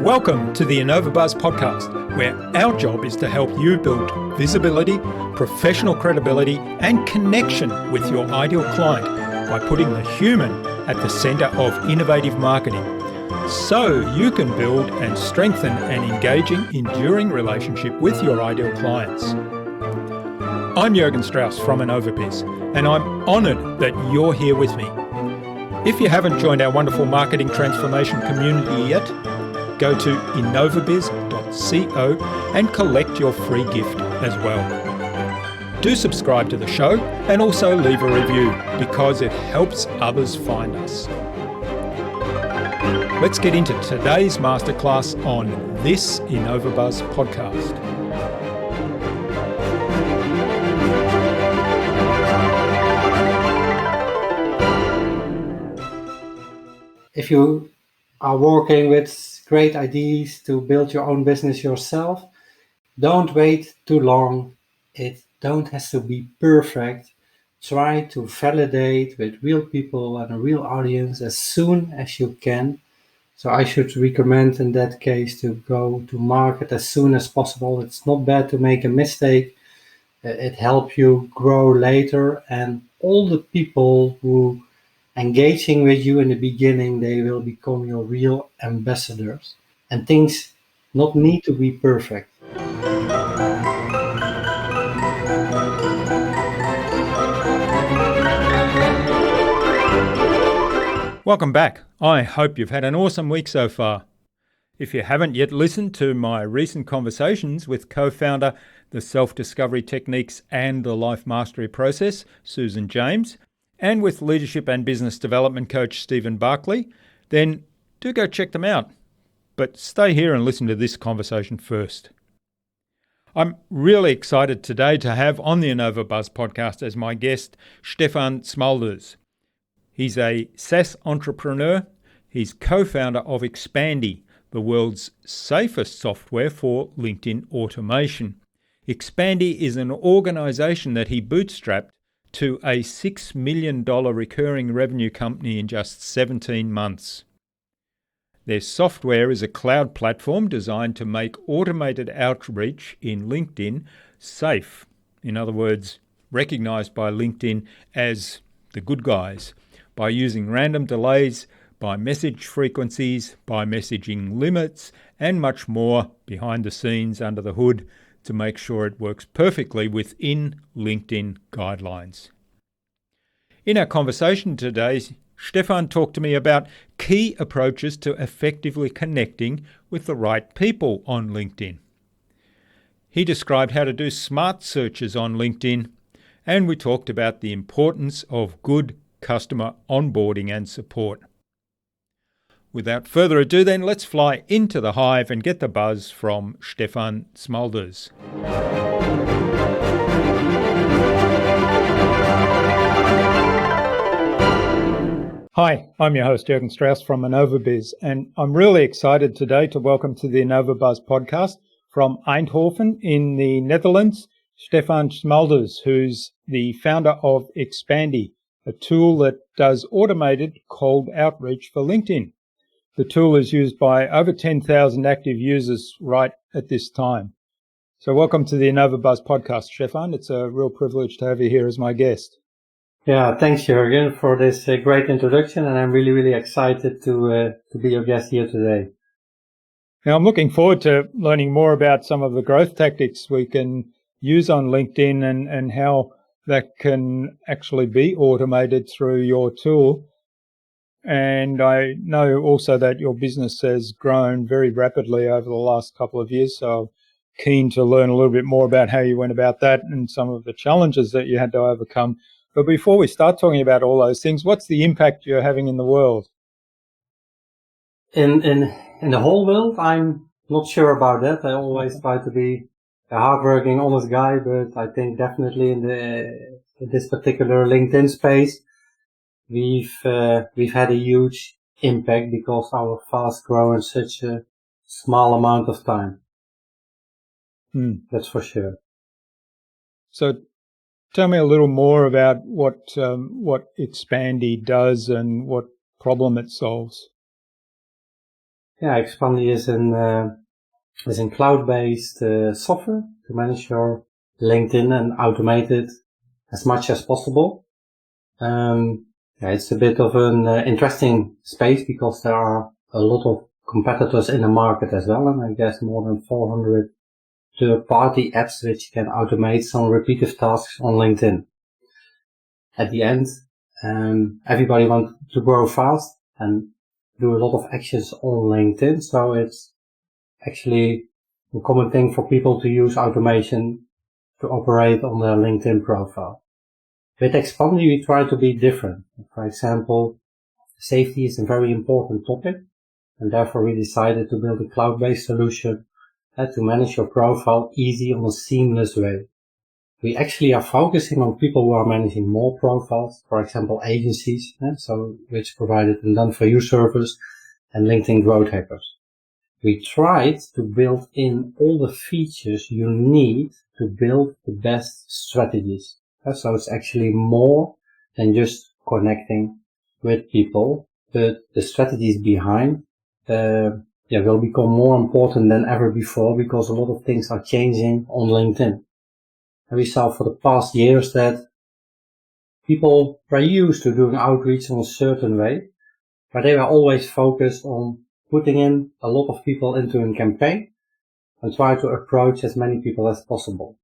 Welcome to the InnovaBuzz podcast, where our job is to help you build visibility, professional credibility, and connection with your ideal client by putting the human at the centre of innovative marketing, so you can build and strengthen an engaging, enduring relationship with your ideal clients. I'm Jürgen Strauss from InnovaBuzz, and I'm honoured that you're here with me. If you haven't joined our wonderful marketing transformation community yet, go to InnovaBuzz.co and collect your free gift as well. Do subscribe to the show and also leave a review because it helps others find us. Let's get into today's masterclass on this InnovaBuzz podcast. If you are working with great ideas to build your own business yourself, don't wait too long. It don't has to be perfect. Try to validate with real people and a real audience as soon as you can. So I should recommend in that case to go to market as soon as possible. It's not bad to make a mistake. It helps you grow later, and all the people who engaging with you in the beginning, they will become your real ambassadors. And things not need to be perfect. Welcome back. I hope you've had an awesome week so far. If you haven't yet listened to my recent conversations with co-founder, the Self-Discovery Techniques and the Life Mastery Process, Susan James, and with leadership and business development coach Stephen Barkley, then do go check them out. But stay here and listen to this conversation first. I'm really excited today to have on the InnovaBuzz podcast as my guest, Stefan Smulders. He's a SaaS entrepreneur. He's co-founder of XFamily, the world's safest software for LinkedIn automation. XFamily is an organization that he bootstrapped to a $6 million recurring revenue company in just 17 months. Their software is a cloud platform designed to make automated outreach in LinkedIn safe. In other words, recognized by LinkedIn as the good guys by using random delays, by message frequencies, by messaging limits, and much more behind the scenes under the hood to make sure it works perfectly within LinkedIn guidelines. In our conversation today, Stefan talked to me about key approaches to effectively connecting with the right people on LinkedIn. He described how to do smart searches on LinkedIn, and we talked about the importance of good customer onboarding and support. Without further ado then, let's fly into the hive and get the buzz from Stefan Smulders. Hi, I'm your host Jürgen Strauss from InnovaBuzz, and I'm really excited today to welcome to the InnovaBuzz podcast from Eindhoven in the Netherlands, Stefan Smulders, who's the founder of XFamily, a tool that does automated cold outreach for LinkedIn. The tool is used by over 10,000 active users right at this time. So welcome to the InnovaBuzz podcast, Stefan. It's a real privilege to have you here as my guest. Yeah, thanks, Jürgen, for this great introduction, and I'm really excited to be your guest here today. Now, I'm looking forward to learning more about some of the growth tactics we can use on LinkedIn and how that can actually be automated through your tool. And I know also that your business has grown very rapidly over the last couple of years, so I'm keen to learn a little bit more about how you went about that and some of the challenges that you had to overcome. But before we start talking about all those things, what's the impact you're having in the world? In the whole world, I'm not sure about that. I always try to be a hardworking, honest guy, but I think definitely in this particular LinkedIn space, we've had a huge impact because our fast grow in such a small amount of time. That's for sure. So tell me a little more about what XFamily does and what problem it solves. Yeah, XFamily is in cloud-based software to manage your LinkedIn and automate it as much as possible. It's a bit of an interesting space because there are a lot of competitors in the market as well, and I guess more than 400 third-party apps which can automate some repetitive tasks on LinkedIn. At the end, everybody wants to grow fast and do a lot of actions on LinkedIn, so it's actually a common thing for people to use automation to operate on their LinkedIn profile. With XFamily, we try to be different. For example, safety is a very important topic, and therefore we decided to build a cloud-based solution to manage your profile easy on a seamless way. We actually are focusing on people who are managing more profiles, for example, agencies, which provided a done-for-you service, and LinkedIn growth hackers. We tried to build in all the features you need to build the best strategies. So it's actually more than just connecting with people, but the strategies behind will become more important than ever before because a lot of things are changing on LinkedIn. And we saw for the past years that people were used to doing outreach in a certain way, but they were always focused on putting in a lot of people into a campaign and try to approach as many people as possible.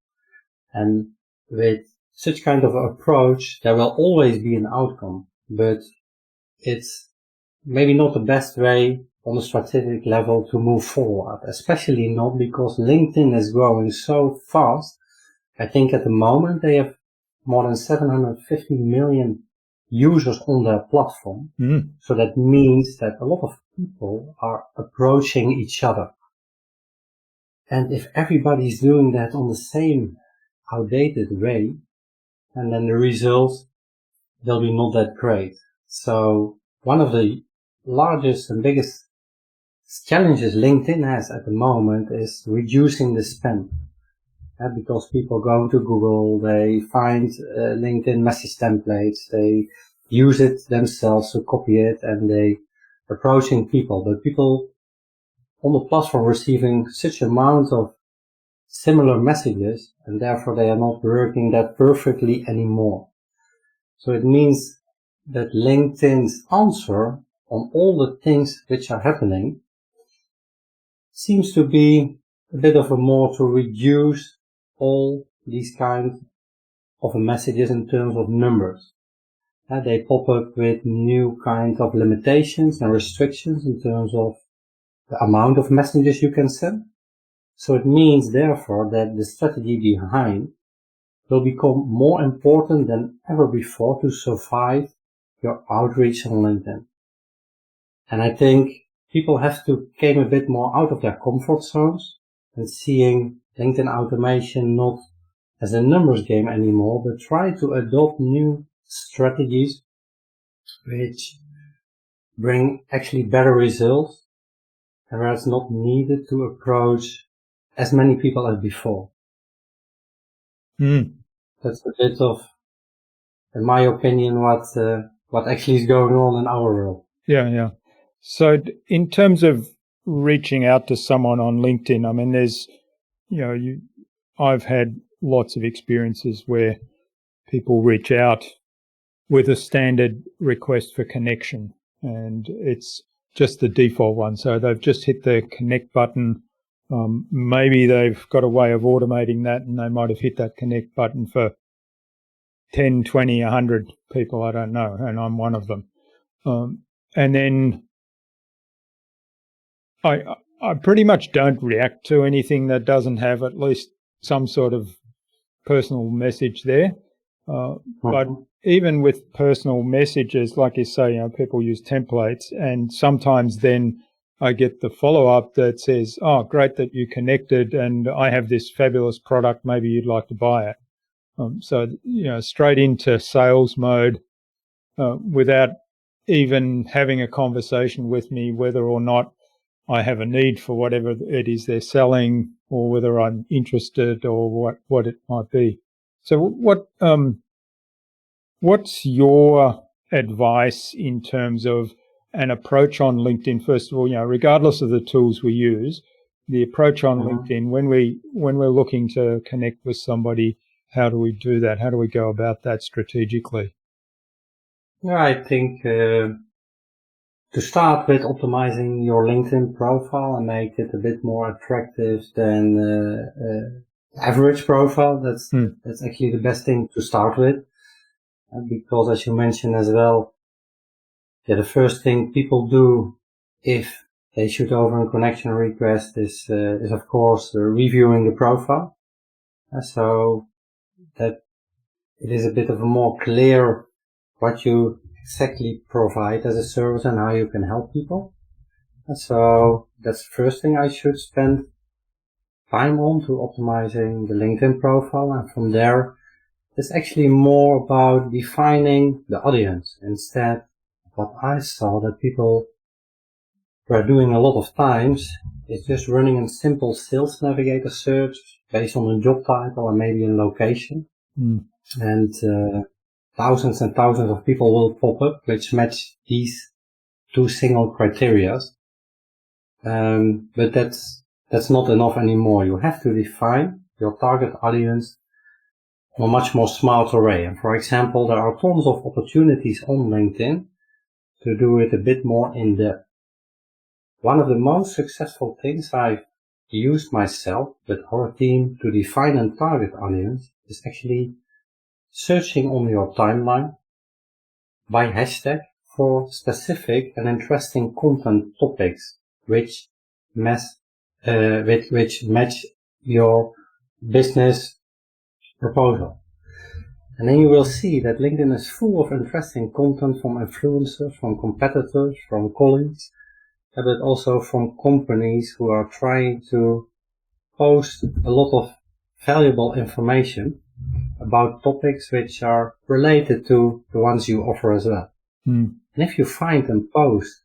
And with such kind of approach, there will always be an outcome, but it's maybe not the best way on a strategic level to move forward, especially not because LinkedIn is growing so fast. I think at the moment they have more than 750 million users on their platform. So that means that a lot of people are approaching each other. And if everybody's doing that on the same outdated way, and then the results will be not that great. So one of the largest and biggest challenges LinkedIn has at the moment is reducing the spend. Because people go to Google, they find LinkedIn message templates, they use it themselves to copy it, and they approaching people. But people on the platform receiving such amount of similar messages, and therefore they are not working that perfectly anymore. So it means that LinkedIn's answer on all the things which are happening seems to be a bit of a more to reduce all these kinds of messages in terms of numbers. They pop up with new kind of limitations and restrictions in terms of the amount of messages you can send. So it means therefore that the strategy behind will become more important than ever before to survive your outreach on LinkedIn. And I think people have to come a bit more out of their comfort zones and seeing LinkedIn automation not as a numbers game anymore, but try to adopt new strategies which bring actually better results and where it's not needed to approach as many people as before. That's a bit of, in my opinion, what actually is going on in our world. Yeah. So in terms of reaching out to someone on LinkedIn, I mean, there's, I've had lots of experiences where people reach out with a standard request for connection, and it's just the default one. So they've just hit the connect button. Maybe they've got a way of automating that, and they might have hit that connect button for 10, 20, 100 people, I don't know, and I'm one of them. And then I pretty much don't react to anything that doesn't have at least some sort of personal message there. But even with personal messages, like you say, people use templates, and sometimes then I get the follow-up that says, oh, great that you connected, and I have this fabulous product, maybe you'd like to buy it. So, straight into sales mode without even having a conversation with me whether or not I have a need for whatever it is they're selling, or whether I'm interested, or what it might be. So what's your advice in terms of an approach on LinkedIn, first of all, regardless of the tools we use, the approach on LinkedIn, when we're looking to connect with somebody, how do we do that? How do we go about that strategically? Yeah, I think to start with optimizing your LinkedIn profile and make it a bit more attractive than average profile, that's actually the best thing to start with. Because as you mentioned as well, the first thing people do if they shoot over a connection request is of course reviewing the profile. So that it is a bit of a more clear what you exactly provide as a service and how you can help people. So that's the first thing I should spend time on, to optimizing the LinkedIn profile. And from there, it's actually more about defining the audience. Instead, what I saw that people were doing a lot of times is just running a simple sales navigator search based on a job title and maybe a location. And thousands and thousands of people will pop up which match these two single criteria. But that's not enough anymore. You have to define your target audience on a much more smarter way. And for example, there are tons of opportunities on LinkedIn to do it a bit more in depth. One of the most successful things I've used myself with our team to define a target audience is actually searching on your timeline by hashtag for specific and interesting content topics which match your business proposal. And then you will see that LinkedIn is full of interesting content from influencers, from competitors, from colleagues, but also from companies who are trying to post a lot of valuable information about topics which are related to the ones you offer as well. And if you find a post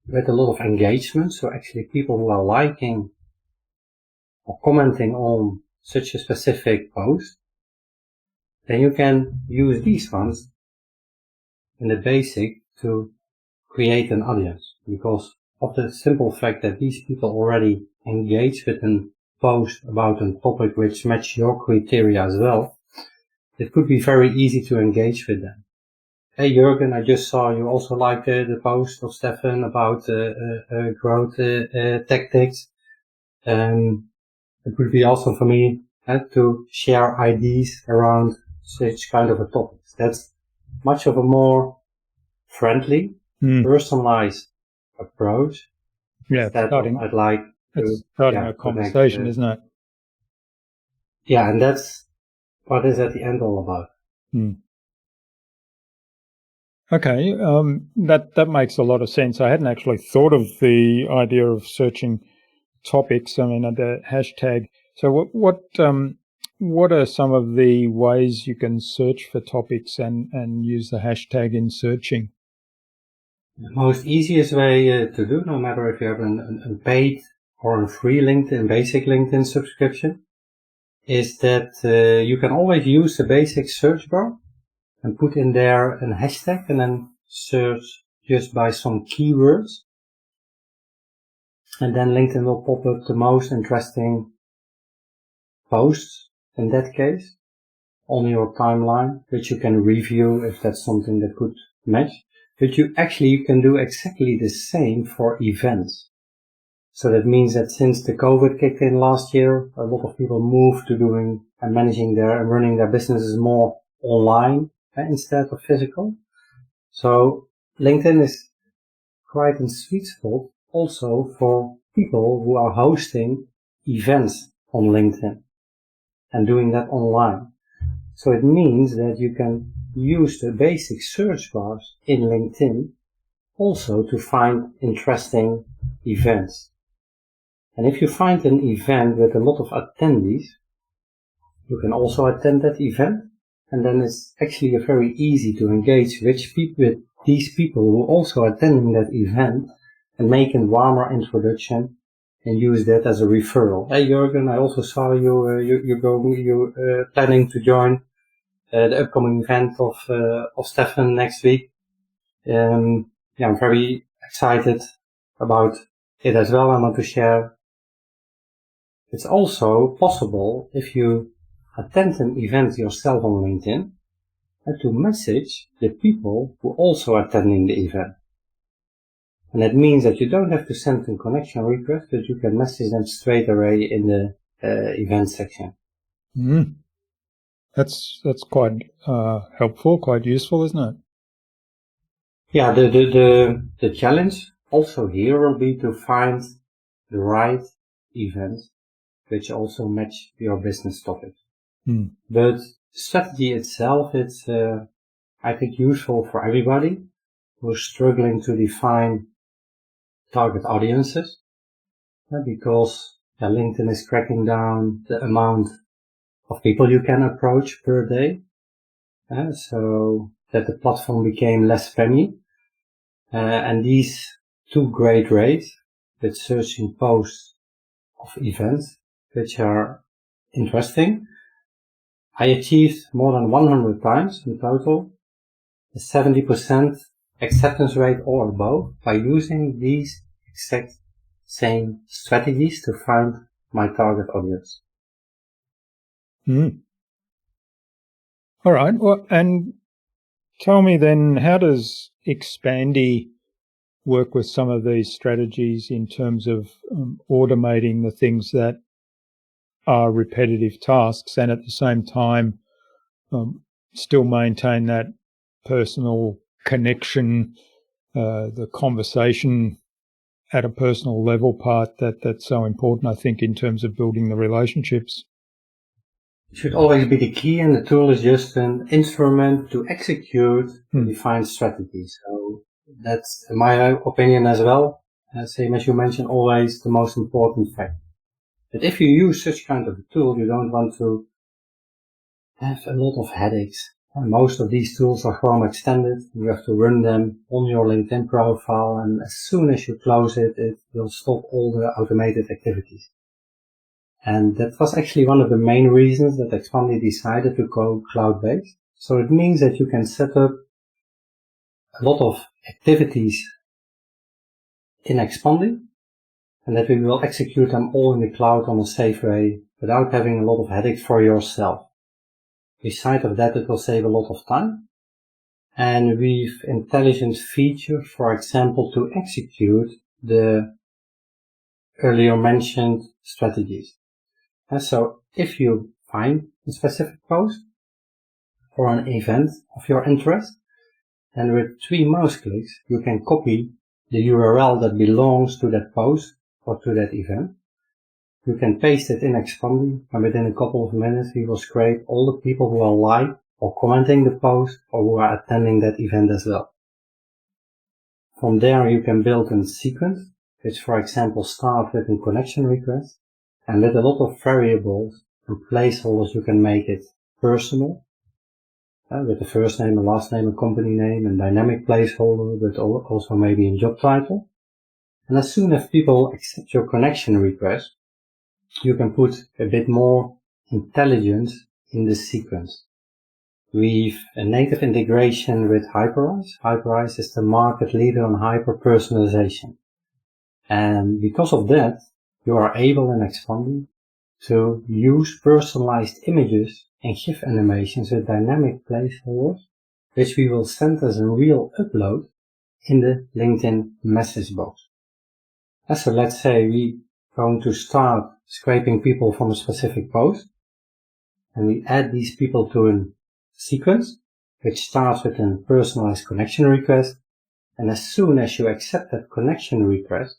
with a lot of engagement, so actually people who are liking or commenting on such a specific post, then you can use these ones in the basic to create an audience, because of the simple fact that these people already engage with a post about a topic which match your criteria as well. It could be very easy to engage with them. Hey Jürgen, I just saw you also liked the post of Stefan about growth tactics. It would be awesome for me to share ideas around such kind of a topic. That's much of a more friendly, personalized approach. Yeah, I'd like to starting a conversation, isn't it? Yeah, and that's what is at the end all about. Okay, that makes a lot of sense. I hadn't actually thought of the idea of searching topics. I mean, the hashtag. So what are some of the ways you can search for topics and use the hashtag in searching? The most easiest way to do, no matter if you have a paid or a free LinkedIn, basic LinkedIn subscription, is that you can always use the basic search bar and put in there a hashtag and then search just by some keywords. And then LinkedIn will pop up the most interesting posts, in that case, on your timeline, which you can review if that's something that could match. But you can do exactly the same for events. So that means that since the COVID kicked in last year, a lot of people moved to doing and managing and running their businesses more online instead of physical. So LinkedIn is quite a sweet spot also for people who are hosting events on LinkedIn and doing that online. So it means that you can use the basic search bars in LinkedIn also to find interesting events. And if you find an event with a lot of attendees, you can also attend that event. And then it's actually very easy to engage with these people who are also attending that event and make a warmer introduction and use that as a referral. Hey Jürgen, I also saw you're planning to join the upcoming event of Stefan next week. I'm very excited about it as well. I want to share. It's also possible if you attend an event yourself on LinkedIn and to message the people who also attending the event. And that means that you don't have to send a connection request, but you can message them straight away in the event section. Mm. That's quite helpful, quite useful, isn't it? Yeah, the challenge also here will be to find the right events which also match your business topic. Mm. But the strategy itself, it's I think useful for everybody who's struggling to define target audiences, because LinkedIn is cracking down the amount of people you can approach per day, so that the platform became less spammy. And these two great rates with searching posts of events which are interesting, I achieved more than 100 times in total a 70% acceptance rate or above by using these exact same strategies to find my target audience. Mm. All right. Well, and tell me then, how does XFamily work with some of these strategies in terms of automating the things that are repetitive tasks and at the same time still maintain that personal connection, the conversation at a personal level part that's so important, I think, in terms of building the relationships? It should always be the key, and the tool is just an instrument to execute the defined strategy. So that's, in my opinion as well, same as you mentioned, always the most important fact. But if you use such kind of a tool, you don't want to have a lot of headaches. And most of these tools are Chrome extended. You have to run them on your LinkedIn profile, and as soon as you close it, it will stop all the automated activities. And that was actually one of the main reasons that XFamily decided to go cloud-based. So it means that you can set up a lot of activities in XFamily, and that we will execute them all in the cloud on a safe way without having a lot of headaches for yourself. Besides of that, it will save a lot of time. And we've intelligent features, for example, to execute the earlier mentioned strategies. And so if you find a specific post or an event of your interest, and with 3 mouse clicks, you can copy the URL that belongs to that post or to that event. You can paste it in XFamily, and within a couple of minutes, we will scrape all the people who are like or commenting the post or who are attending that event as well. From there, you can build a sequence, which, for example, starts with a connection request, and with a lot of variables and placeholders, you can make it personal, with the first name, a last name, a company name, and dynamic placeholder, but also maybe a job title. And as soon as people accept your connection request, you can put a bit more intelligence in the sequence. We've a native integration with Hyperice. Hyperice is the market leader on hyper-personalization. And because of that, you are able in XFamily to use personalized images and GIF animations with dynamic placeholders, which we will send as a real upload in the LinkedIn message box. And so let's say we going to start scraping people from a specific post, and we add these people to a sequence, which starts with a personalized connection request, and as soon as you accept that connection request,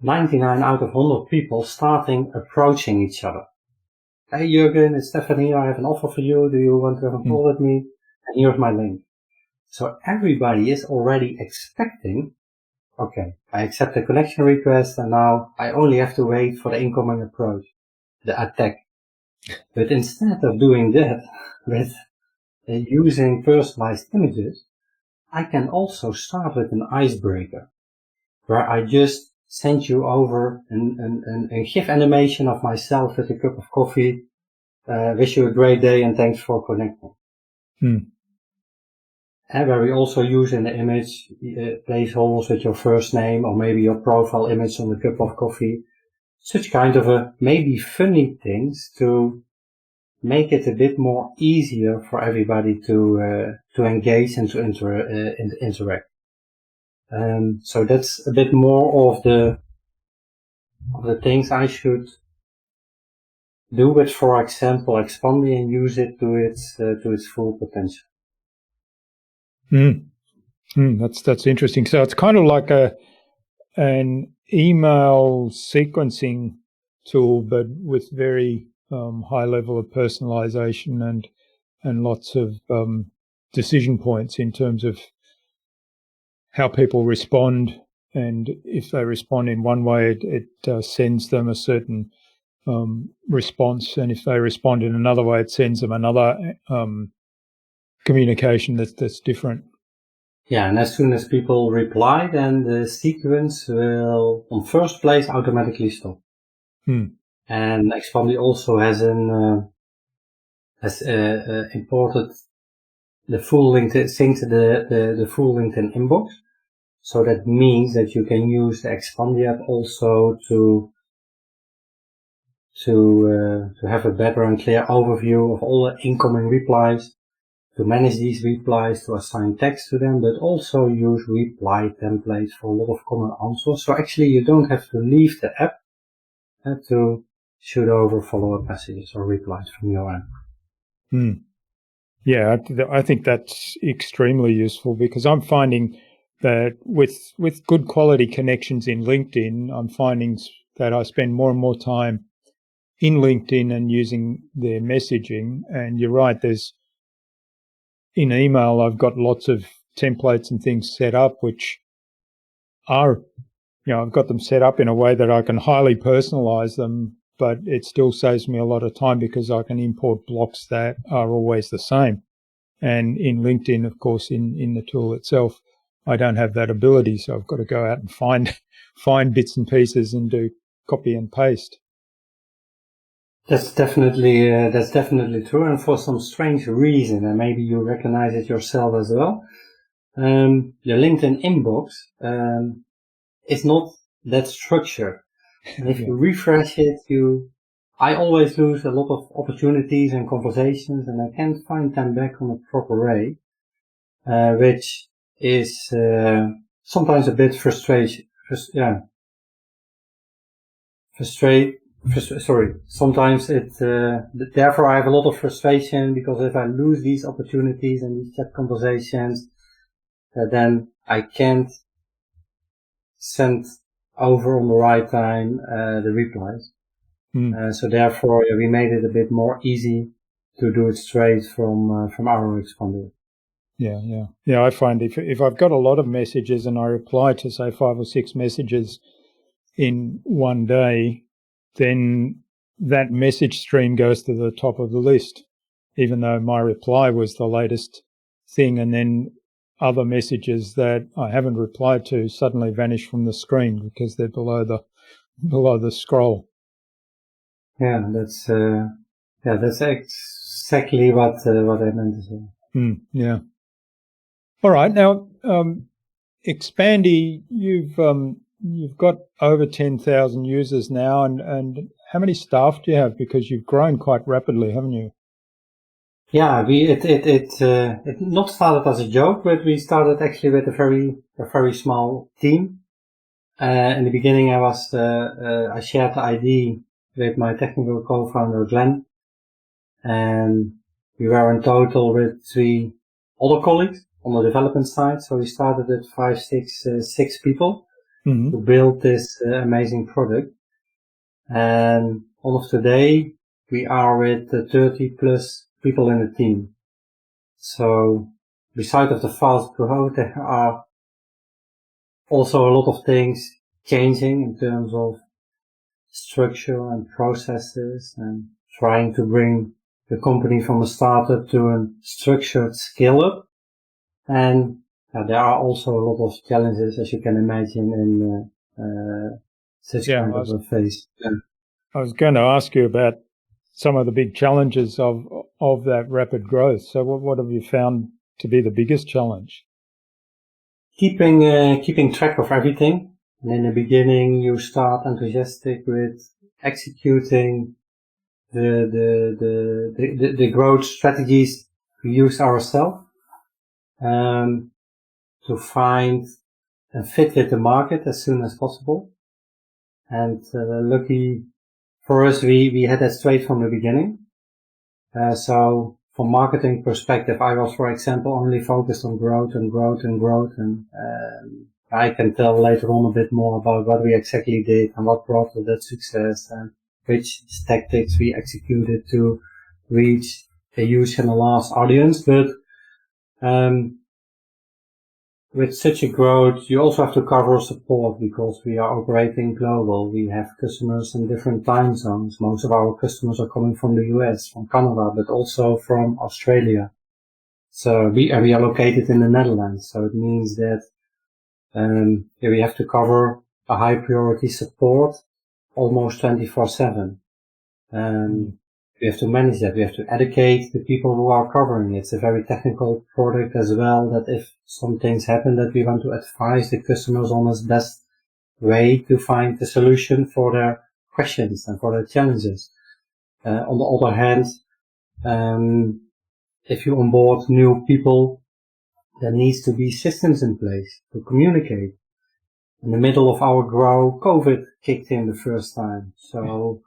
99 out of 100 people starting approaching each other. Hey Jürgen, it's Stefan here, I have an offer for you, do you want to have a call with me? And here's my link. So everybody is already expecting, okay, I accept the connection request and now I only have to wait for the incoming approach, the attack. But instead of doing that with using personalized images, I can also start with an icebreaker, where I just send you over a GIF animation of myself with a cup of coffee. Wish you a great day and thanks for connecting. and where we also use in the image placeholders with your first name or maybe your profile image on the cup of coffee. Such kind of maybe funny things to make it a bit more easier for everybody to engage and to interact. So that's a bit more of the things I should do with, for example, XFamily and use it to its full potential. That's interesting. So it's kind of like an email sequencing tool, but with very high level of personalization and lots of decision points in terms of how people respond. And if they respond in one way, it sends them a certain response. And if they respond in another way, it sends them another communication that's different. Yeah, and as soon as people reply, then the sequence will, on first place, automatically stop. And XFamily also has imported the full LinkedIn, synced the full LinkedIn inbox. So that means that you can use the XFamily app also to have a better and clear overview of all the incoming replies, to manage these replies, to assign text to them, but also use reply templates for a lot of common answers. So actually you don't have to leave the app to shoot over follow-up messages or replies from your end. Yeah, I think that's extremely useful, because I'm finding that with good quality connections in LinkedIn, I'm finding that I spend more and more time in LinkedIn and using their messaging. And you're right, in email, I've got lots of templates and things set up, which are, I've got them set up in a way that I can highly personalize them, but it still saves me a lot of time because I can import blocks that are always the same. And in LinkedIn, of course, in the tool itself, I don't have that ability. So I've got to go out and find bits and pieces and do copy and paste. That's definitely true, and for some strange reason, and maybe you recognize it yourself as well. The LinkedIn inbox is not that structured, and if you refresh it, I always lose a lot of opportunities and conversations, and I can't find them back on a proper way, which is sometimes a bit frustrating. Sometimes therefore I have a lot of frustration, because if I lose these opportunities and these chat conversations, then I can't send over on the right time the replies. So therefore we made it a bit more easy to do it straight from our XFamily. Yeah. I find if I've got a lot of messages and I reply to, say, 5 or 6 messages in one day, then that message stream goes to the top of the list, even though my reply was the latest thing. And then other messages that I haven't replied to suddenly vanish from the screen because they're below the scroll. Yeah, that's exactly what I meant as well. Yeah. All right. Now, Xpandy, you've got over 10,000 users now, and how many staff do you have? Because you've grown quite rapidly, haven't you? Yeah, it not started as a joke, but we started actually with a very small team. In the beginning, I shared the ID with my technical co-founder Glenn, and we were in total with 3 other colleagues on the development side. So we started with 6 people to build this amazing product. And on of today, we are with 30 plus people in the team. So besides of the fast growth, there are also a lot of things changing in terms of structure and processes, and trying to bring the company from a startup to a structured scale-up. And there are also a lot of challenges, as you can imagine, in such kind of a phase. Yeah. I was going to ask you about some of the big challenges of that rapid growth. So what have you found to be the biggest challenge? Keeping track of everything. And in the beginning, you start enthusiastic with executing the growth strategies we use ourselves, to find and fit with the market as soon as possible. And lucky for us, we had that straight from the beginning. So from marketing perspective, I was, for example, only focused on growth and growth and growth. And I can tell later on a bit more about what we exactly did and what brought us that success and which tactics we executed to reach a huge and a large audience. But with such a growth, you also have to cover support because we are operating global. We have customers in different time zones. Most of our customers are coming from the US, from Canada, but also from Australia. So we are located in the Netherlands. So it means that we have to cover a high priority support almost 24/7. We have to manage that. We have to educate the people who are covering it. It's a very technical product as well, that if some things happen, that we want to advise the customers on the best way to find the solution for their questions and for their challenges. On the other hand, if you onboard new people, there needs to be systems in place to communicate. In the middle of our growth, COVID kicked in the first time. So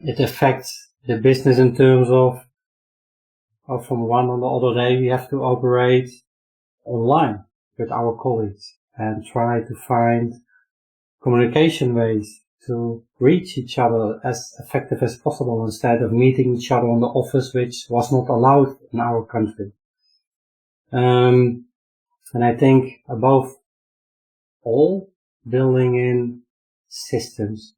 it affects the business in terms of from one on the other day, we have to operate online with our colleagues and try to find communication ways to reach each other as effective as possible instead of meeting each other in the office, which was not allowed in our country. And I think above all, building in systems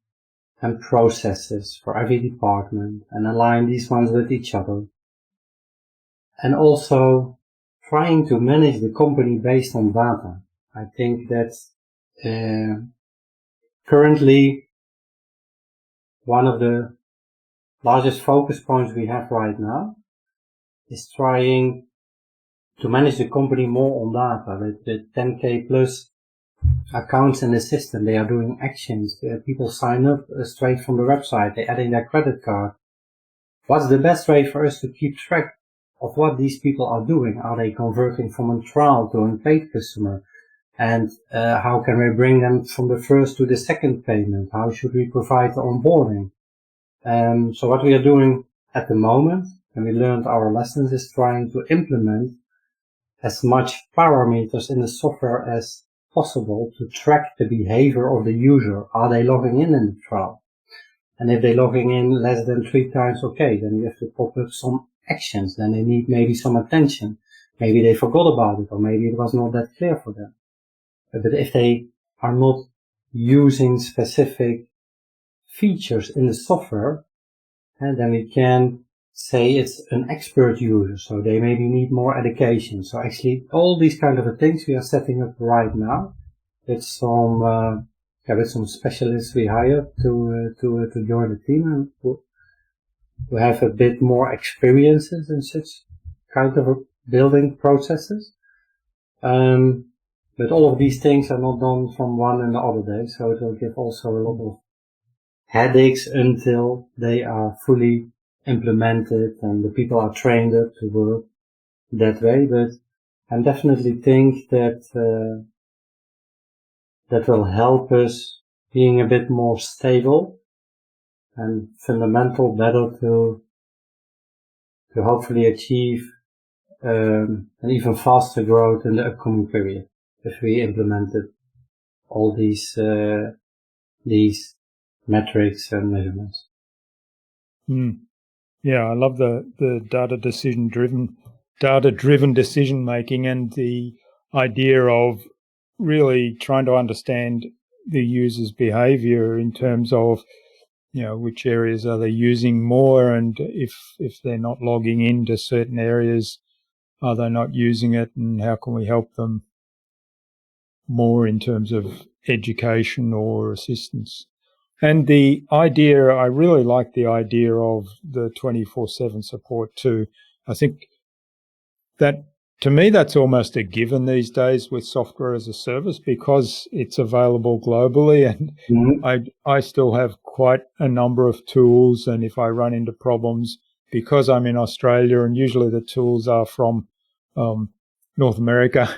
and processes for every department and align these ones with each other. And also trying to manage the company based on data. I think that currently one of the largest focus points we have right now is trying to manage the company more on data. With the 10K plus accounts in the system, they are doing actions. People sign up straight from the website. They're adding their credit card. What's the best way for us to keep track of what these people are doing? Are they converting from a trial to a paid customer? And how can we bring them from the first to the second payment? How should we provide the onboarding? So what we are doing at the moment, and we learned our lessons, is trying to implement as much parameters in the software as possible to track the behavior of the user. Are they logging in the trial? And if they're logging in less than 3 times, okay, then you have to pop up some actions. Then they need maybe some attention. Maybe they forgot about it, or maybe it was not that clear for them. But if they are not using specific features in the software, and then we can say it's an expert user, so they maybe need more education. So actually, all these kind of things we are setting up right now with some specialists we hired to join the team and who have a bit more experiences in such kind of building processes. But all of these things are not done from one and the other day, so it will give also a lot of headaches until they are fully implemented and the people are trained up to work that way. But I definitely think that that will help us being a bit more stable and fundamental, better to hopefully achieve an even faster growth in the upcoming period if we implemented all these metrics and measurements. Yeah, I love the data-driven decision making, and the idea of really trying to understand the user's behavior in terms of, which areas are they using more, and if they're not logging into certain areas, are they not using it, and how can we help them more in terms of education or assistance. And the idea, I really like the idea of the 24/7 support too. I think that To me, that's almost a given these days with software as a service because it's available globally, and I still have quite a number of tools, and if I run into problems, because I'm in Australia and usually the tools are from North America,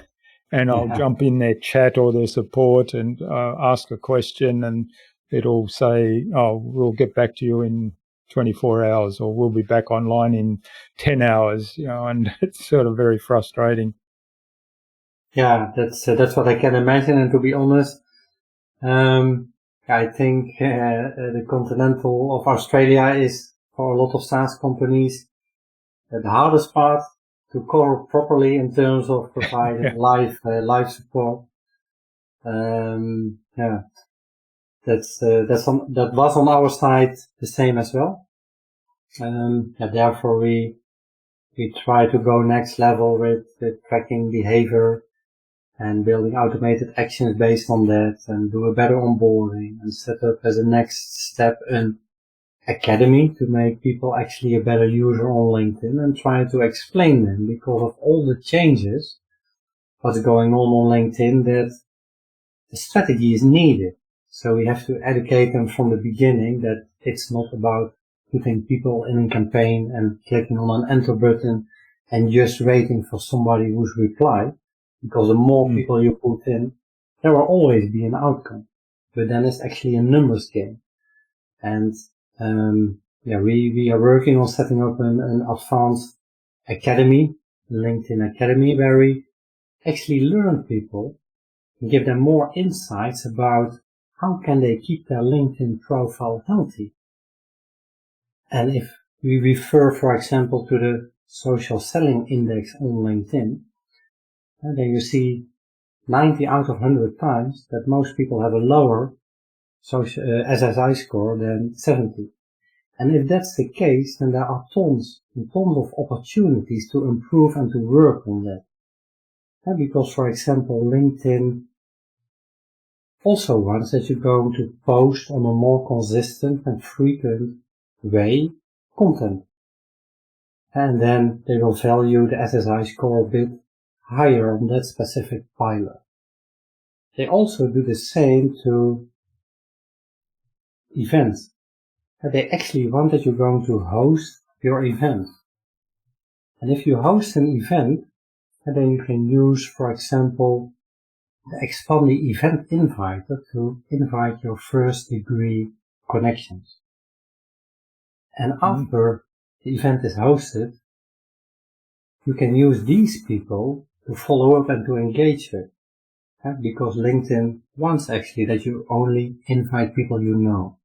and I'll jump in their chat or their support and ask a question, and it'll say, oh, we'll get back to you in 24 hours, or we'll be back online in 10 hours, and it's sort of very frustrating. Yeah, that's what I can imagine. And to be honest, I think the continental of Australia is, for a lot of SaaS companies, the hardest part to cover properly in terms of providing live support. That was on our side the same as well. Therefore we try to go next level with tracking behavior and building automated actions based on that, and do a better onboarding, and set up as a next step an academy to make people actually a better user on LinkedIn, and try to explain them, because of all the changes, what's going on LinkedIn, that the strategy is needed. So we have to educate them from the beginning that it's not about putting people in a campaign and clicking on an enter button and just waiting for somebody who's reply. Because the more people you put in, there will always be an outcome. But then it's actually a numbers game. And we are working on setting up an advanced academy, LinkedIn Academy, where we actually learn people and give them more insights about how can they keep their LinkedIn profile healthy. And if we refer, for example, to the social selling index on LinkedIn, then you see 90 out of 100 times that most people have a lower SSI score than 70. And if that's the case, then there are tons and tons of opportunities to improve and to work on that. Because, for example, LinkedIn also wants that you're going to post on a more consistent and frequent way content. And then they will value the SSI score a bit higher on that specific pillar. They also do the same to events. They actually want that you're going to host your event. And if you host an event, then you can use, for example, the XFamily event inviter to invite your first degree connections. And after the event is hosted, you can use these people to follow up and to engage with. Because LinkedIn wants actually that you only invite people you know.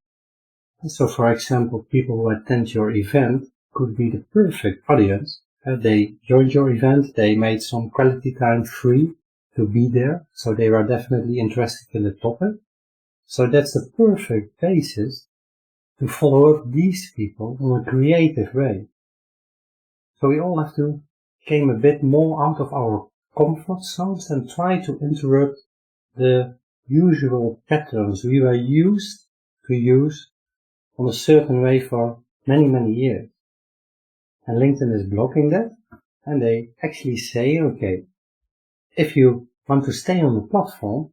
So, for example, people who attend your event could be the perfect audience. They joined your event, they made some quality time free to be there, so they were definitely interested in the topic. So that's the perfect basis to follow up these people in a creative way. So we all have to come a bit more out of our comfort zones and try to interrupt the usual patterns we were used to use on a certain way for many, many years. And LinkedIn is blocking that, and they actually say, okay, if you want to stay on the platform,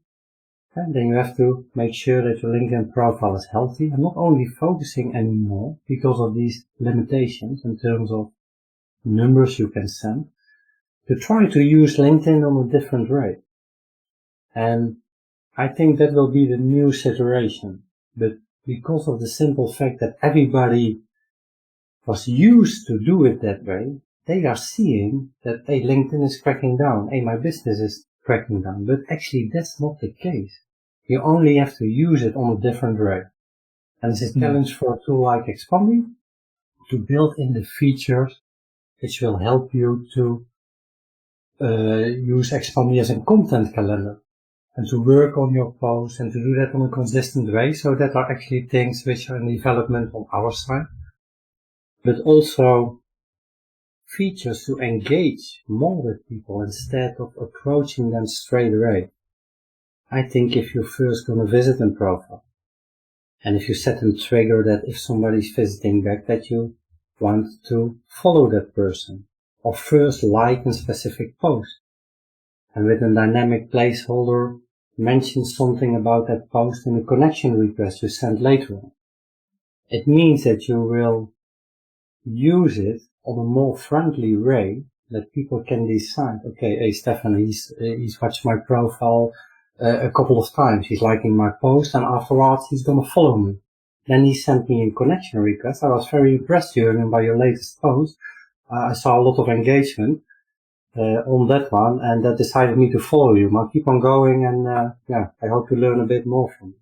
then you have to make sure that your LinkedIn profile is healthy, and not only focusing anymore because of these limitations in terms of numbers you can send, to try to use LinkedIn on a different way. And I think that will be the new situation. But because of the simple fact that everybody was used to do it that way, they are seeing that, hey, LinkedIn is cracking down, hey, my business is cracking down. But actually that's not the case. You only have to use it on a different way. And it's a challenge for a tool like XFamily to build in the features which will help you to use XFamily as a content calendar, and to work on your posts and to do that on a consistent way. So that are actually things which are in development on our side, but also features to engage more with people instead of approaching them straight away. I think if you're first going to visit a profile, and if you set a trigger that if somebody's visiting back, that you want to follow that person, or first like a specific post. And with a dynamic placeholder, mention something about that post in a connection request you send later on. It means that you will use it on a more friendly way that people can decide, okay, hey, Stefan, he's watched my profile a couple of times. He's liking my post, and afterwards he's going to follow me. Then he sent me a connection request. I was very impressed, Jürgen, by your latest post. I saw a lot of engagement on that one, and that decided me to follow you. I'll keep on going, and I hope to learn a bit more from you.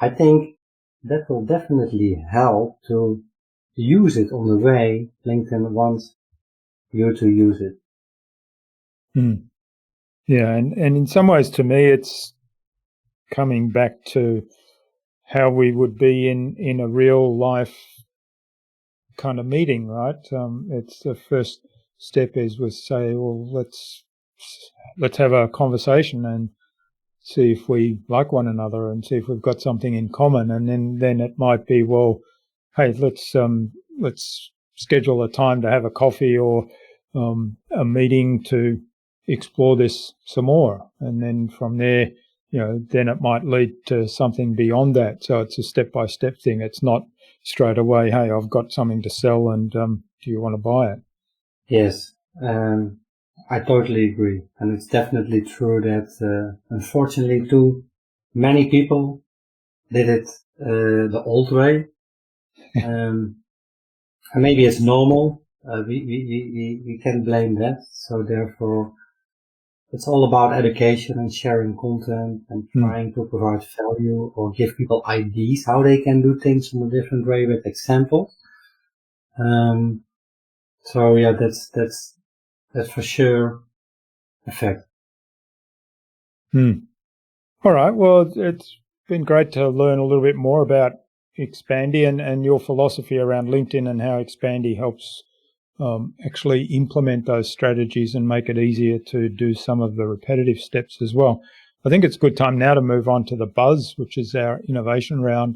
I think that will definitely help to use it on the way LinkedIn wants you to use it. Yeah, and in some ways, to me, it's coming back to how we would be in a real life kind of meeting, right? It's the first step is we say, well, let's have a conversation and see if we like one another and see if we've got something in common, and then it might be, well, hey, let's schedule a time to have a coffee or a meeting to explore this some more, and then from there, then it might lead to something beyond that. So it's a step-by-step thing. It's not straight away, hey, I've got something to sell and do you want to buy it? Yes, I totally agree. And it's definitely true that unfortunately too many people did it the old way. And maybe it's normal. We can't blame that. So therefore, it's all about education and sharing content and trying to provide value or give people ideas how they can do things in a different way with examples. So yeah, that's for sure a fact. All right. Well, it's been great to learn a little bit more about Xpandy and your philosophy around LinkedIn and how Xpandy helps actually implement those strategies and make it easier to do some of the repetitive steps as well. I think it's a good time now to move on to the Buzz, which is our innovation round,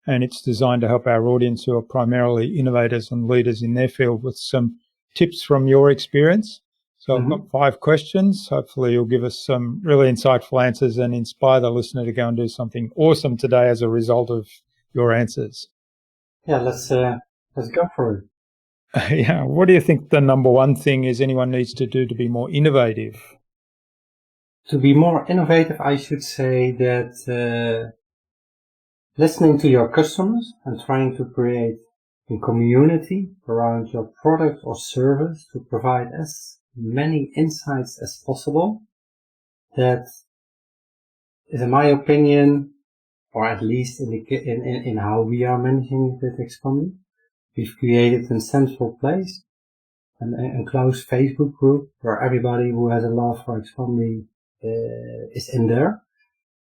and it's designed to help our audience who are primarily innovators and leaders in their field with some tips from your experience. So I've got 5 questions. Hopefully you'll give us some really insightful answers and inspire the listener to go and do something awesome today as a result of your answers. Yeah, let's go for it. Yeah. What do you think the number one thing is anyone needs to do to be more innovative? To be more innovative, I should say that listening to your customers and trying to create a community around your product or service to provide as many insights as possible. That is, in my opinion, or at least in how we are managing it at XFamily, we've created a central place, an enclosed Facebook group where everybody who has a love for XFamily is in there,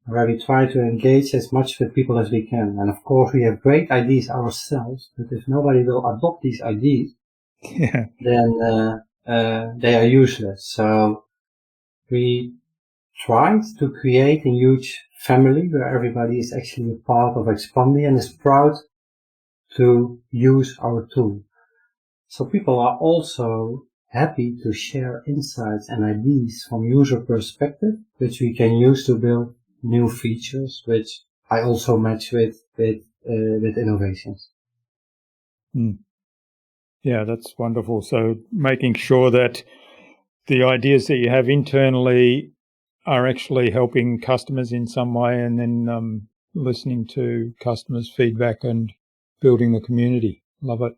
where we try to engage as much with people as we can. And of course, we have great ideas ourselves, but if nobody will adopt these ideas, then they are useless. So we tried to create a huge family where everybody is actually a part of XFamily and is proud to use our tool. So people are also happy to share insights and ideas from user perspective, which we can use to build new features, which I also match with innovations. Yeah, that's wonderful. So making sure that the ideas that you have internally are actually helping customers in some way, and then listening to customers' feedback and building the community. Love it.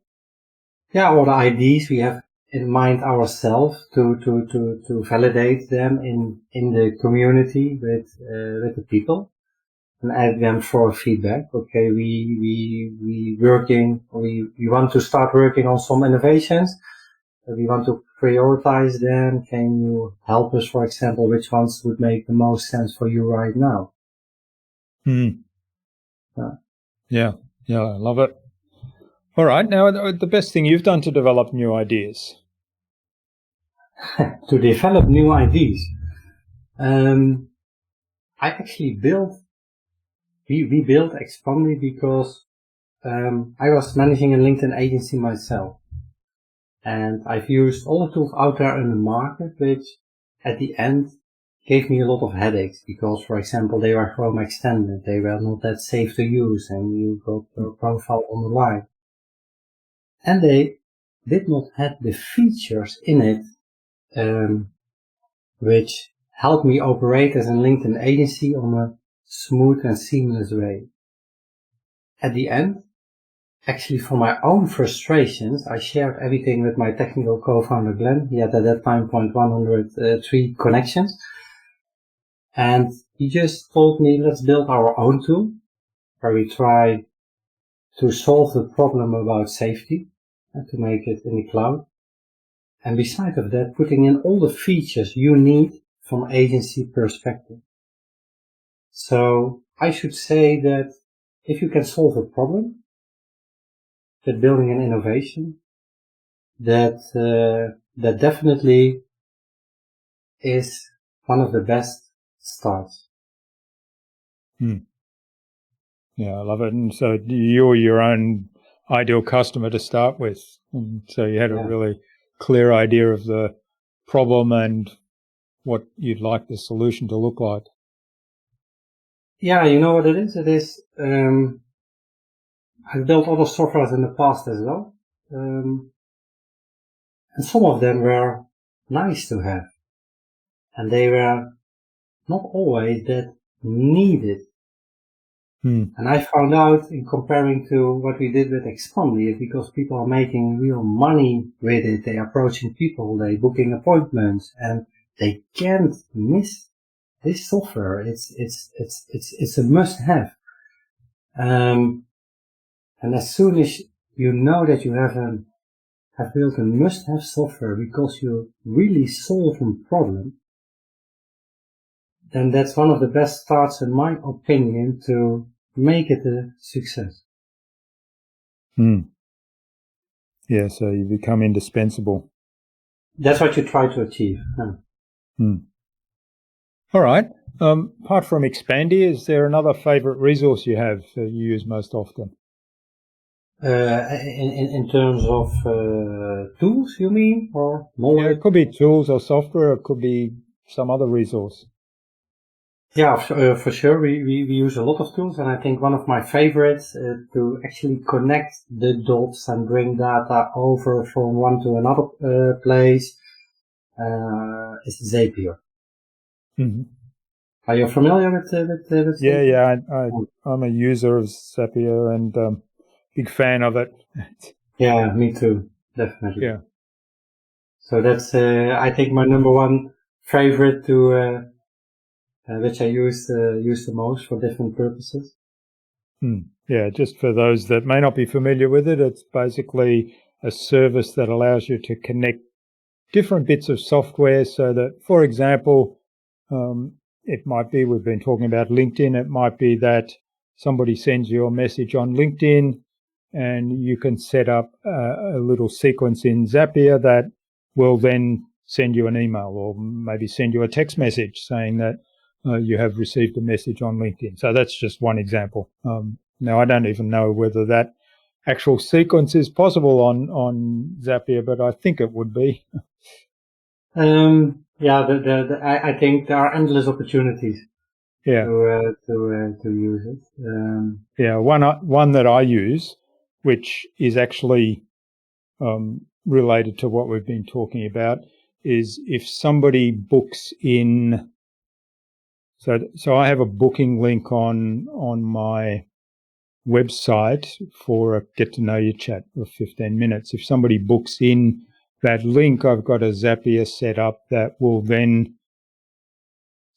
Yeah, all the ideas we have in mind ourselves to validate them in the community with the people and ask them for feedback. Okay, we want to start working on some innovations. We want to prioritize them. Can you help us, for example, which ones would make the most sense for you right now? Yeah, I love it. All right, now the best thing you've done to develop new ideas. To develop new ideas. I actually we built XFamily because I was managing a LinkedIn agency myself. And I've used all the tools out there in the market, which at the end gave me a lot of headaches because, for example, they were Chrome extended. They were not that safe to use and you got your profile on the line. And they did not have the features in it, which helped me operate as a LinkedIn agency on a smooth and seamless way. At the end, actually for my own frustrations, I shared everything with my technical co-founder Glenn. He had at that time 103 connections. And he just told me, let's build our own tool where we try to solve the problem about safety and to make it in the cloud. And besides of that, putting in all the features you need from agency perspective. So I should say that if you can solve a problem, that building an innovation, that definitely is one of the best starts. Yeah, I love it. And so you're your own ideal customer to start with. And so you had a really clear idea of the problem and what you'd like the solution to look like. Yeah, you know what it is? It is, I've built other softwares in the past as well. And some of them were nice to have. And they were not always that needed. And I found out in comparing to what we did with XFamily, is because people are making real money with it. They're approaching people, they're booking appointments, and they can't miss this software. It's a must have. And as soon as you know that you have built a must have software because you really solve a problem, then that's one of the best starts, in my opinion, to make it a success. Yeah, so you become indispensable. That's what you try to achieve. All right. Apart from Expandy, is there another favorite resource you have that you use most often? In terms of tools, you mean, or knowledge? Yeah, it could be tools or software. It could be some other resource. Yeah, for sure. We use a lot of tools, and I think one of my favorites to actually connect the dots and bring data over from one to another place is Zapier. Are you familiar with Zapier? Yeah. I'm a user of Zapier and big fan of it. Yeah, me too, definitely. Yeah. So that's I think my number one favorite to. Which I use the most for different purposes. Yeah, just for those that may not be familiar with it, it's basically a service that allows you to connect different bits of software so that, for example, it might be, we've been talking about LinkedIn, it might be that somebody sends you a message on LinkedIn and you can set up a little sequence in Zapier that will then send you an email or maybe send you a text message saying that you have received a message on LinkedIn. So that's just one example. Now, I don't even know whether that actual sequence is possible on Zapier, but I think it would be. Yeah, I think there are endless opportunities. Yeah. To use it. Yeah, one that I use, which is actually related to what we've been talking about, is if somebody books in. So I have a booking link on my website for a get to know you chat of 15 minutes. If somebody books in that link, I've got a Zapier set up that will then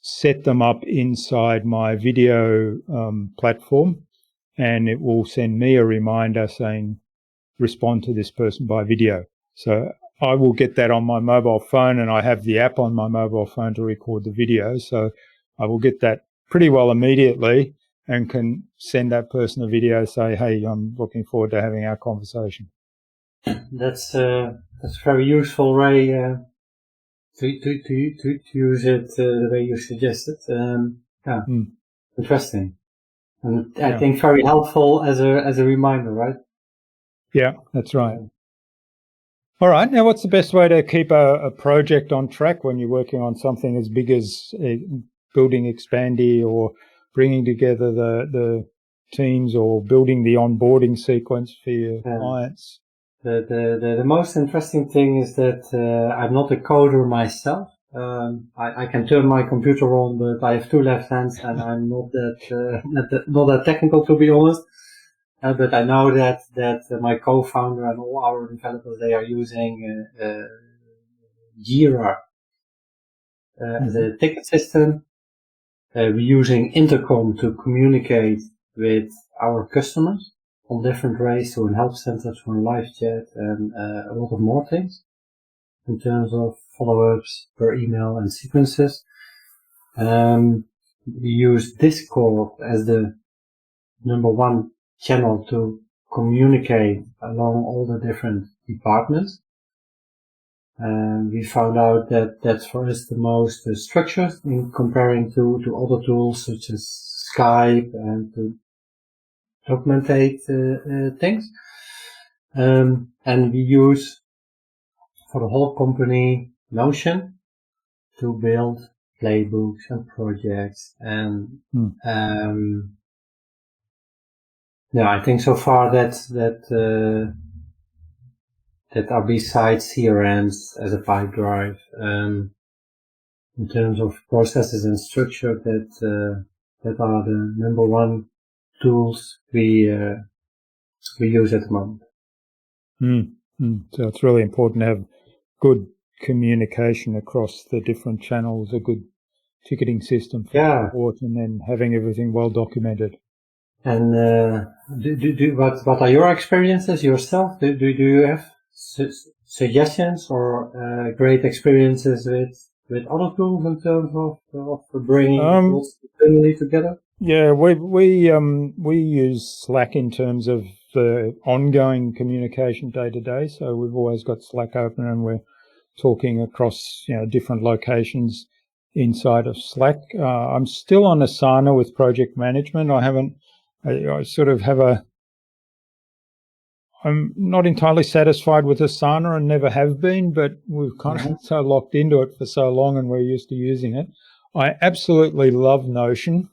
set them up inside my video platform, and it will send me a reminder saying, respond to this person by video. So I will get that on my mobile phone, and I have the app on my mobile phone to record the video. So I will get that pretty well immediately and can send that person a video, say, hey, I'm looking forward to having our conversation. That's very useful way to use it the way you suggested. Interesting. And I think very helpful as a reminder, right? Yeah, that's right. All right. Now, what's the best way to keep a project on track when you're working on something as big as building Expandy or bringing together the teams or building the onboarding sequence for your clients? The most interesting thing is that I'm not a coder myself. I can turn my computer on, but I have two left hands, and I'm not that technical, to be honest. But I know that my co-founder and all our developers, they are using Jira as a ticket system. We're using Intercom to communicate with our customers on different ways, to help centers, for live chat, and a lot of more things in terms of follow-ups per email and sequences. We use Discord as the number one channel to communicate along all the different departments. And we found out that that's for us the most structured in comparing to other tools such as Skype and to documentate things. And we use for the whole company Notion to build playbooks and projects. And I think so far that are besides CRMs as a pipe drive, in terms of processes and structure, that are the number one tools we use at the moment. So it's really important to have good communication across the different channels, a good ticketing system for support, and then having everything well documented. And what are your experiences yourself? Do you have suggestions or great experiences with other tools in terms of bringing tools together? Yeah, we use Slack in terms of the ongoing communication day to day. So we've always got Slack open, and we're talking across different locations inside of Slack. I'm still on Asana with project management. I sort of have I'm not entirely satisfied with Asana and never have been, but we've kind of so locked into it for so long and we're used to using it. I absolutely love Notion.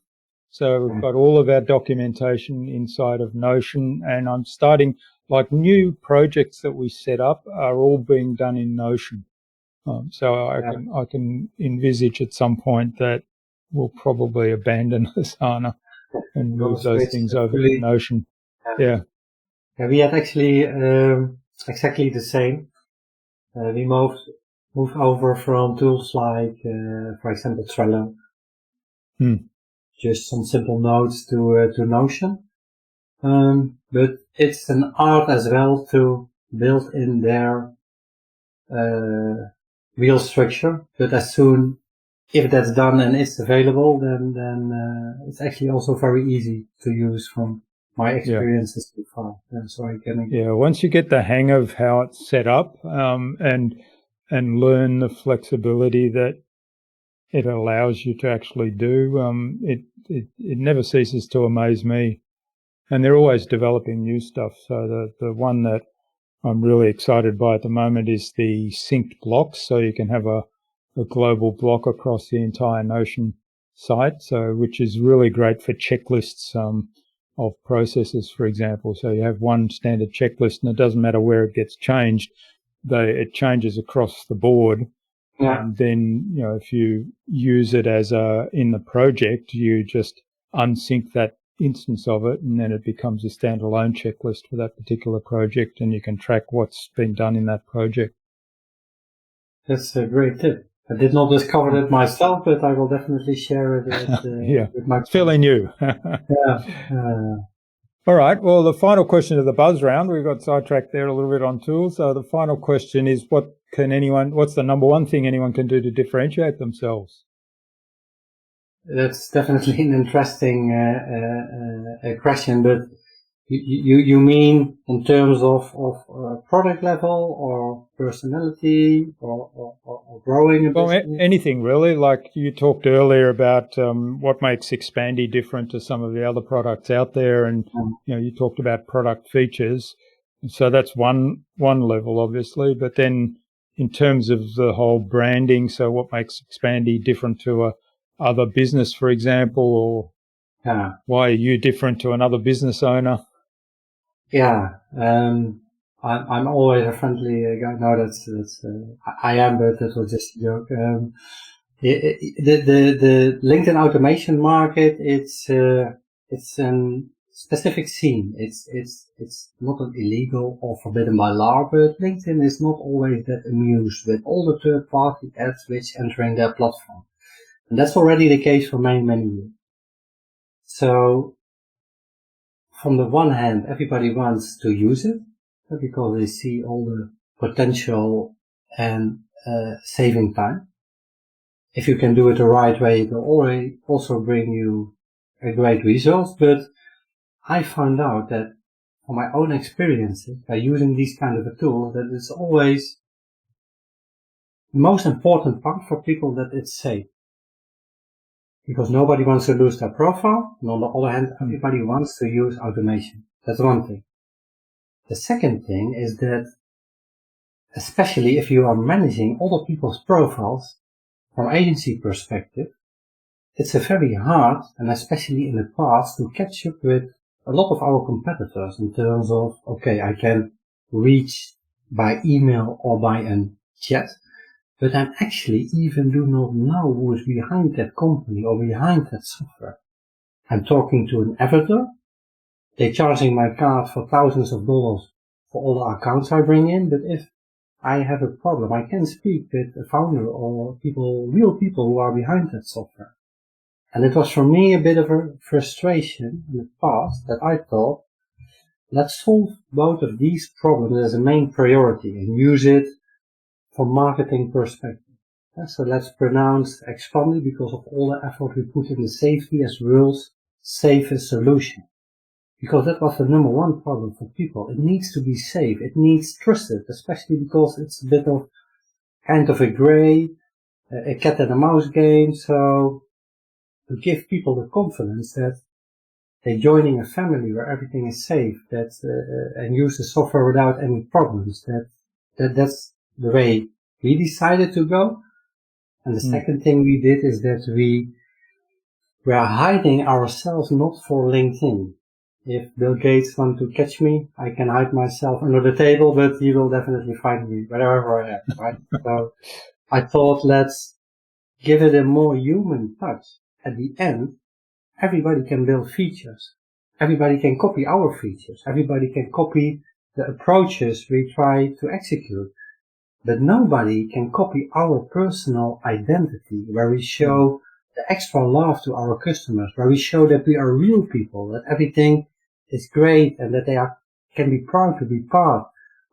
So we've got all of our documentation inside of Notion, and I'm starting, like, new projects that we set up are all being done in Notion. So I can envisage at some point that we'll probably abandon Asana and move those things over to Notion. Yeah, we had actually exactly the same. We moved over from tools like, for example, Trello. Just some simple notes to Notion. But it's an art as well to build in their real structure. But as soon if that's done and it's available, then it's actually also very easy to use from my experiences so far. Once you get the hang of how it's set up, and learn the flexibility that it allows you to actually do, it never ceases to amaze me. And they're always developing new stuff. So the one that I'm really excited by at the moment is the synced blocks. So you can have a global block across the entire Notion site, which is really great for checklists of processes, for example. So you have one standard checklist, and it doesn't matter where it gets changed, it changes across the board. And then, if you use it as in the project, you just unsync that instance of it, and then it becomes a standalone checklist for that particular project, and you can track what's been done in that project. That's a great tip. I did not discover that myself, but I will definitely share it with my... It's fairly new. All right. Well, the final question of the buzz round, we got sidetracked there a little bit on tools. So the final question is, what's the number one thing anyone can do to differentiate themselves? That's definitely an interesting question, but you mean in terms of product level or personality or growing a business? Well, anything really. Like you talked earlier about what makes Expandy different to some of the other products out there, and you talked about product features. So that's one level, obviously. But then in terms of the whole branding, so what makes Xpandy different to a other business, for example, or why are you different to another business owner? I'm always a friendly guy. No, that's I am, but that was just a joke. The LinkedIn automation market, it's a specific scene. It's not an illegal or forbidden by law, but LinkedIn is not always that amused with all the third-party ads which entering their platform, and that's already the case for many years. So, from the one hand, everybody wants to use it because they see all the potential and saving time. If you can do it the right way, it will also bring you a great result. But I found out that from my own experiences by using these kind of a tool, that it's always the most important part for people that it's safe. Because nobody wants to lose their profile, and on the other hand, everybody wants to use automation. That's one thing. The second thing is that, especially if you are managing other people's profiles from agency perspective, it's a very hard, and especially in the past, to catch up with a lot of our competitors in terms of, okay, I can reach by email or by a chat, but I actually even do not know who is behind that company or behind that software. I'm talking to an avatar. They're charging my card for thousands of dollars for all the accounts I bring in, but if I have a problem, I can speak with a founder or real people who are behind that software. And it was for me a bit of a frustration in the past that I thought, let's solve both of these problems as a main priority and use it from marketing perspective. So let's pronounce XFamily because of all the effort we put in the safety as world's safest solution. Because that was the number one problem for people. It needs to be safe. It needs trusted, especially because it's a bit of kind of a gray, a cat and a mouse game. So to give people the confidence that they're joining a family where everything is safe, and use the software without any problems, that's the way we decided to go. And the second thing we did is that we are hiding ourselves not for LinkedIn. If Bill Gates wants to catch me, I can hide myself under the table, but he will definitely find me wherever I am, right? So I thought, let's give it a more human touch. At the end, everybody can build features. Everybody can copy our features. Everybody can copy the approaches we try to execute. But nobody can copy our personal identity, where we show the extra love to our customers, where we show that we are real people, that everything is great, and that they can be proud to be part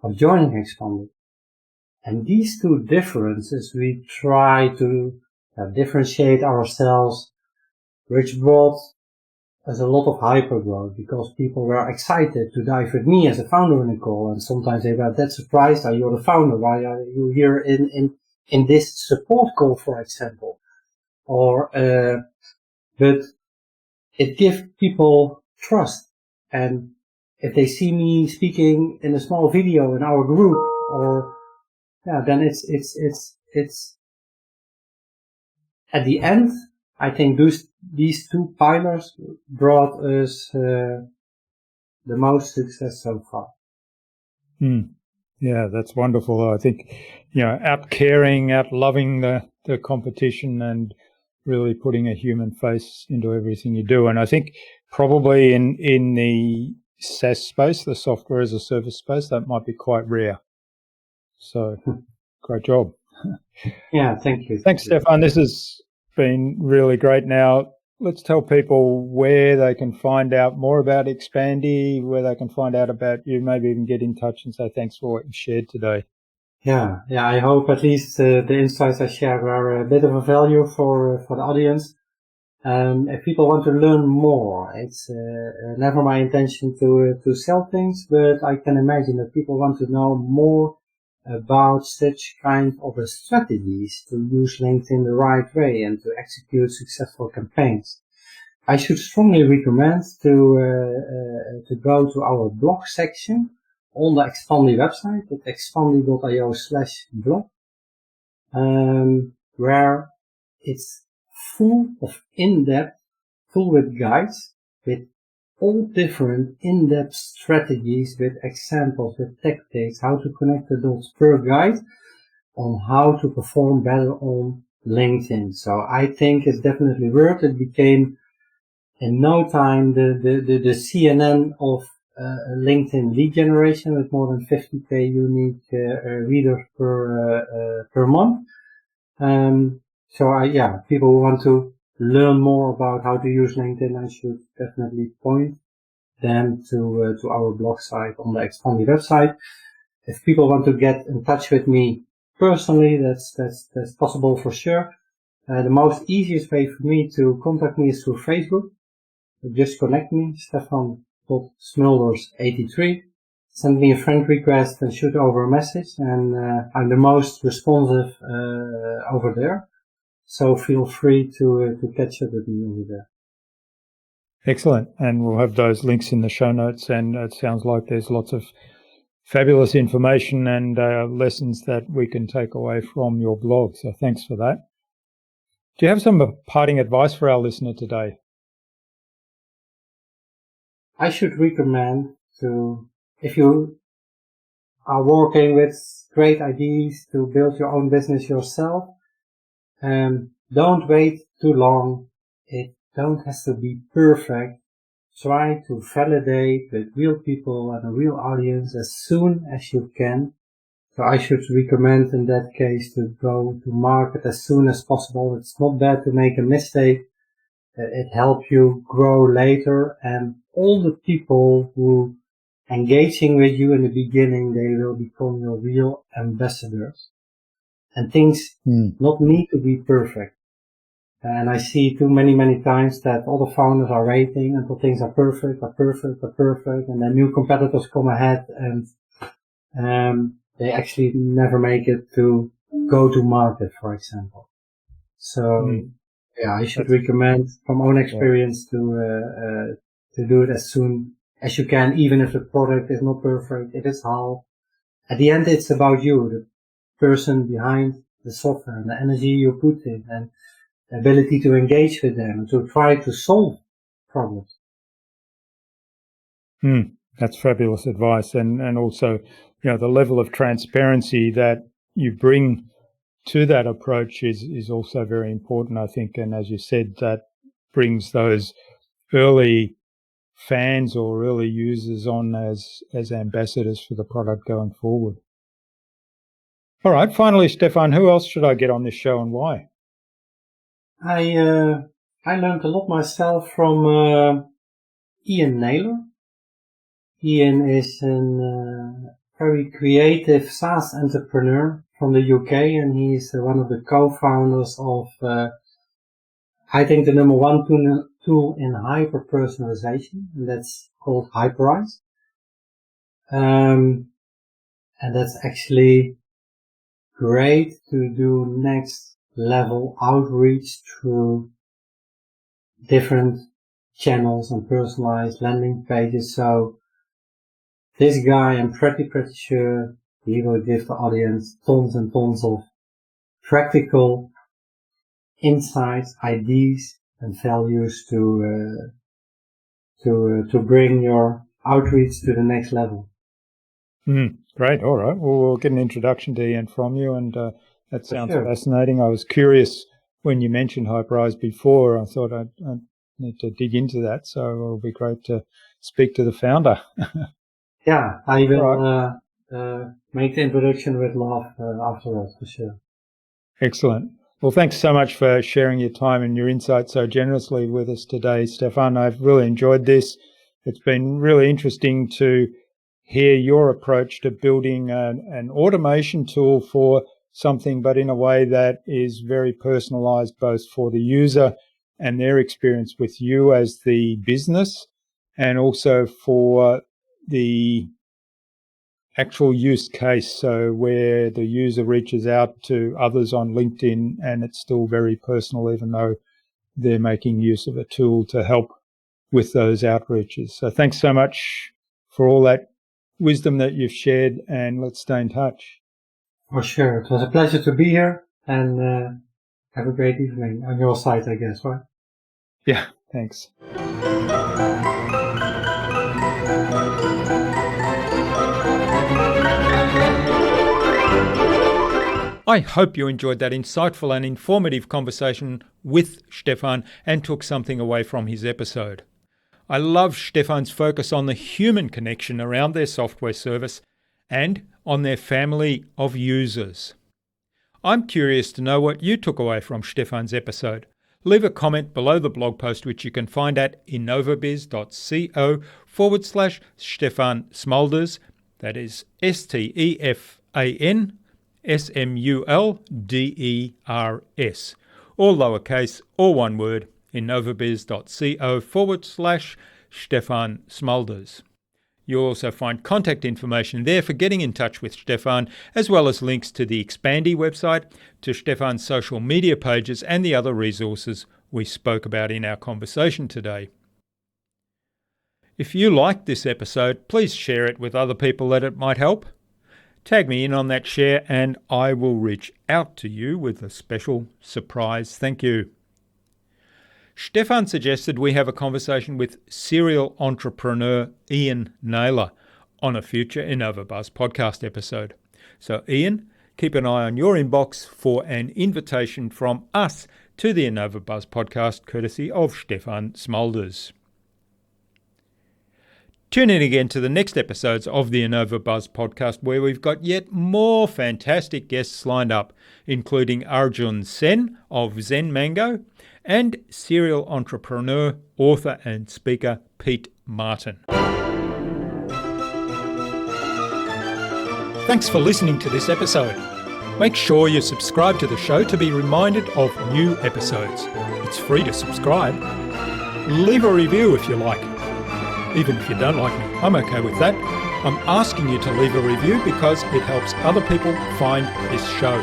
of joining XFamily. And these two differences, we try to differentiate ourselves, which brought us a lot of hypergrowth, because people were excited to dive with me as a founder in a call, and sometimes they were that surprised, are you the founder? Why are you here in this support call, for example? But it gives people trust. And if they see me speaking in a small video in our group, then it's at the end, I think these two pillars brought us the most success so far. Yeah, that's wonderful. I think, out caring, out loving the competition, and really putting a human face into everything you do. And I think probably in the SaaS space, the software as a service space, that might be quite rare. So great job. Yeah, thank you. Thanks, Stefan. This has been really great. Now, let's tell people where they can find out more about Xpandy, where they can find out about you, maybe even get in touch and say thanks for what you shared today. Yeah, I hope at least the insights I shared are a bit of a value for the audience. If people want to learn more, it's never my intention to sell things, but I can imagine that people want to know more about such kind of strategies to use LinkedIn the right way and to execute successful campaigns. I should strongly recommend to go to our blog section on the XFamily website at xfamily.io/blog, where it's full of in-depth, full with guides, with all different in-depth strategies, with examples, with tactics, how to connect the dots per guide on how to perform better on LinkedIn. So I think it's definitely worth it. It became in no time the CNN of LinkedIn lead generation, with more than 50k unique readers per month. People who want to learn more about how to use LinkedIn, I should definitely point them to our blog site on the XFamily website. If people want to get in touch with me personally, that's possible for sure. The most easiest way for me to contact me is through Facebook. Just connect me, Stefan.Smulders83. Send me a friend request and shoot over a message, and I'm the most responsive over there. So feel free to catch up with me over there. Excellent. And we'll have those links in the show notes, and it sounds like there's lots of fabulous information and lessons that we can take away from your blog. So thanks for that. Do you have some parting advice for our listener today? I should recommend if you are working with great ideas to build your own business yourself, don't wait too long. It don't have to be perfect. Try to validate with real people and a real audience as soon as you can. So I should recommend in that case to go to market as soon as possible. It's not bad to make a mistake. It helps you grow later, and all the people who engaging with you in the beginning, they will become your real ambassadors. And things not need to be perfect. And I see too many times that all the founders are waiting until things are perfect, and then new competitors come ahead, and they actually never make it to go to market, for example. So I should recommend from own experience to do it as soon as you can, even if the product is not perfect, it is half. At the end, it's about you, the person behind the software, and the energy you put in, and the ability to engage with them and to try to solve problems. That's fabulous advice, and also, the level of transparency that you bring to that approach is also very important, I think. And as you said, that brings those early fans or early users on as ambassadors for the product going forward. All right, finally, Stefan, who else should I get on this show and why? I learned a lot myself from Ian Naylor. Ian is a very creative SaaS entrepreneur from the UK, and he's one of the co-founders of, I think, the number one tool in hyper-personalization, and that's called Hyperize. And that's actually great to do next level outreach through different channels and personalized landing pages. So this guy, I'm pretty sure he will give the audience tons and tons of practical insights, ideas, and values to bring your outreach to the next level. Great. All right. Well, we'll get an introduction to Ian from you, and that sounds fascinating. I was curious when you mentioned Hyperize before. I thought I'd need to dig into that, so it'll be great to speak to the founder. Yeah, I will make the introduction with love afterwards, for sure. Excellent. Well, thanks so much for sharing your time and your insights so generously with us today, Stefan. I've really enjoyed this. It's been really interesting to hear your approach to building an automation tool for something, but in a way that is very personalized both for the user and their experience with you as the business, and also for the actual use case, so where the user reaches out to others on LinkedIn and it's still very personal, even though they're making use of a tool to help with those outreaches. So thanks so much for all that wisdom that you've shared, and let's stay in touch. For sure. It was a pleasure to be here, and have a great evening on your side, I guess, right? Yeah, thanks. I hope you enjoyed that insightful and informative conversation with Stefan and took something away from his episode. I love Stefan's focus on the human connection around their software service and on their family of users. I'm curious to know what you took away from Stefan's episode. Leave a comment below the blog post, which you can find at innovabizz.co/Stefan Smulders. That is STEFAN SMULDERS, all lowercase, all one word, innovabizz.co/Stefan Smulders. You'll also find contact information there for getting in touch with Stefan, as well as links to the Expandy website, to Stefan's social media pages, and the other resources we spoke about in our conversation today. If you liked this episode, please share it with other people that it might help. Tag me in on that share and I will reach out to you with a special surprise thank you. Stefan suggested we have a conversation with serial entrepreneur Ian Naylor on a future InnovaBuzz podcast episode. So Ian, keep an eye on your inbox for an invitation from us to the InnovaBuzz podcast courtesy of Stefan Smulders. Tune in again to the next episodes of the InnovaBuzz podcast, where we've got yet more fantastic guests lined up, including Arjun Sen of Zen Mango and serial entrepreneur, author and speaker Pete Martin. Thanks for listening to this episode. Make sure you subscribe to the show to be reminded of new episodes. It's free to subscribe. Leave a review if you like. Even if you don't like me, I'm okay with that. I'm asking you to leave a review because it helps other people find this show.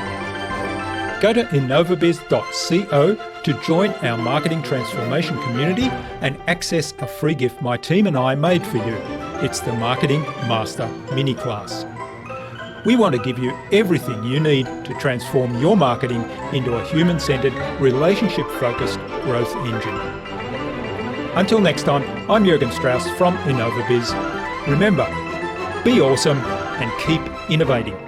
Go to innovabizz.co to join our marketing transformation community and access a free gift my team and I made for you. It's the Marketing Master Mini Class. We want to give you everything you need to transform your marketing into a human-centered, relationship-focused growth engine. Until next time, I'm Jürgen Strauss from InnovaBizz. Remember, be awesome and keep innovating.